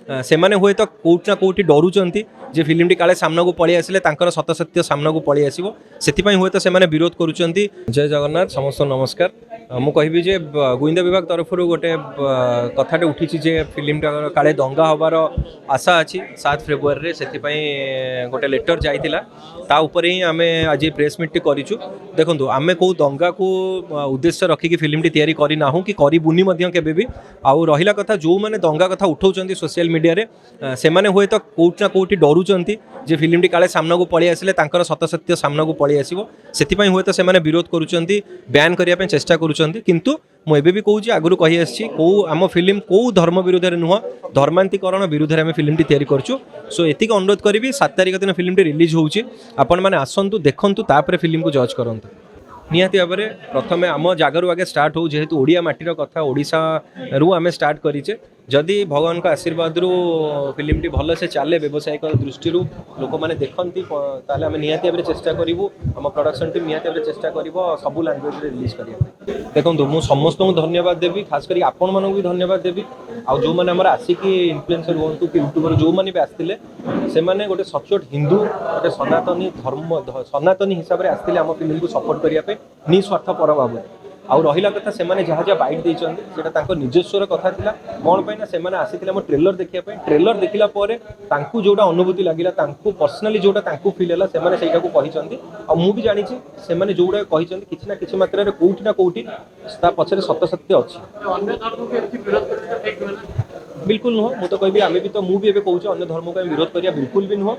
से हुए तो कौट ना कौटी डरुंच जे फिल्मटी काले सामना को पलि आसिले तांकर सत सत्य सामना को पलि आसिबो सेथिपाई हुए तो से विरोध करुचंती। जय जगन्नाथ समस्त नमस्कार। मु कहबी जे गुइंदा विभाग तरफ गोटे कथाटे उठी जे फिल्मटा काले दंगा हबार आशा अच्छी 7 फेब्रुआरी से गोटे लेटर जाइतिला ता ऊपर ही आमे आज प्रेस मीट करिछु। देखंतु आमे को दंगा को उद्देश्य रखिकी फिल्मटी तैयारी करी नाहु कि करिबुनी मध्य केबे भी आउ रहिला कथा जो माने दंगा कथा उठाउचंती सोशल मीडिया रे से हुए तो कौट ना कौटी डरुंच जे फिल्मटी काले सामना को पलि आसिले तांकर सत सत्य सामना को पलि आसिबो सेथिपाई हुए तो से विरोध करुचंती बैन करिया पे चेष्टा करुचंती। किंतु मुझे भी कहूँ आगुरी कही आसी कौ आम फिल्म कौ धर्म विरोध में नुह धर्मांतरण विरोध में आम फिल्मटी तैयारी करछु। सो एतिक अनुरोध करी 7 तारिख दिन फिल्मटी रिलीज होउची आपण मैंने आसतु देखु तापर फिल्म को जज करंतु। निहाती भाव में प्रथम आम जगारू आगे स्टार्ट हो जेहेतु ओडिया माटीर कथा ओडिशा रु आम स्टार्ट करीचे जदि भगवान का आशीर्वाद रु फिल्मटी भल से चले व्यावसायिक दृष्टि लोक मैंने देखती ताले आम निहाती भाव चेष्टा करूँ आम प्रोडक्शन टीम निहाती भाव चेष्टा कर सबू लैंग्वेज रिलीज करने। देखो मुझे समस्त को धन्यवाद देवी खास कर आपण मानक भी धन्यवाद देवी आउ जो मैंने आसिकी इन्फ्लुएंसर हूँ कि यूट्यूबर जो मैंने भी आसते से गोटे सचोट हिंदू गोटे सनातनी धर्म सनातनी हिसाब से आसते आम फिल्म को सपोर्ट करने निस्वार्थपर भाव आउ रहा कथा से जहाँ जहाँ बैट देता निजस्वर कथा था कौन पाई ना से आसी आम ट्रेलर देखापी ट्रेलर देखला जोटा अनुभूति लगे पर्सनाली जोटा फिल है से कहते मु भी जानी से जोड़ा कहते किसी ना किसी मात्रा कौटी ना कौटी पछरे सत सत्य अच्छी बिल्कुल नुह मु तो कहि आम भी तो मुझे कहूँ अन्य धर्म को विरोध करिया बिल्कुल भी नुह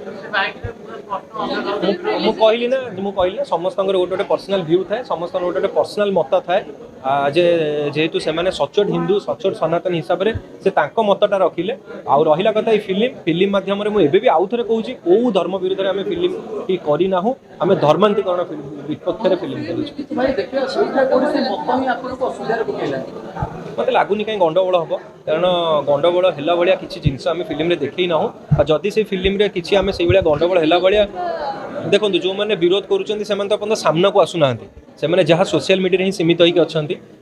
मु कहली ना समस्त गोटे पर्सनाल व्यू थाए समस्त गोटे पर्सनाल मत थाए जेहेतु से सचोट हिंदू सचोट सनातन हिसाब से मतटा रखिले आउ रहा कथा ये फिल्म माध्यम मुझे भी आउ थे कहूँ कौ धर्म विरोध में आम फिल्म टी करना आम धर्मांतरण विपक्ष फिल्म मत लगुनि कहीं गंडगोल हम कारण गंडगोल है भाया किसी जिनस आम फिल्म देखी ना जदि से फिल्म किसी आम से गंडगोल है भाया देखो जो मैंने विरोध करुँच तो सामना को आसुना से जहाँ सोशल मीडिया ही सीमित होकर अच्छा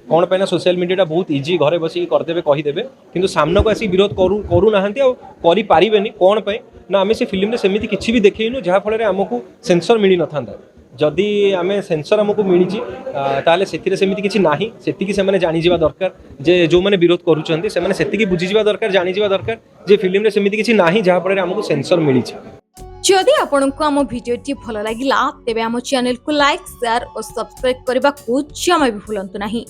कौन पाई सोशल मीडिया बहुत इजी घरे बसिक करदे कहीदेवे कि सामना को आसिक विरोध करूना करें कौन पाई ना आम से फिल्म सेमती किसी भी देखनु जहाँफल आमको सेंसर मिल न था जदि आम सेंसर आमको मिली ताले सेमती किसी ना से जानीजा दरकार जे जो मैंने विरोध करुँच से बुझीजा दरकार जानीजा दरकार जे फिल्म सेमती किसी ना जहाँफल आमको सेंसर मिली। जदि आपंक आम भिडी भल लगा तेब आम चैनल को लाइक शेयर और सब्सक्राइब करने को जमा भी भूलु नहीं।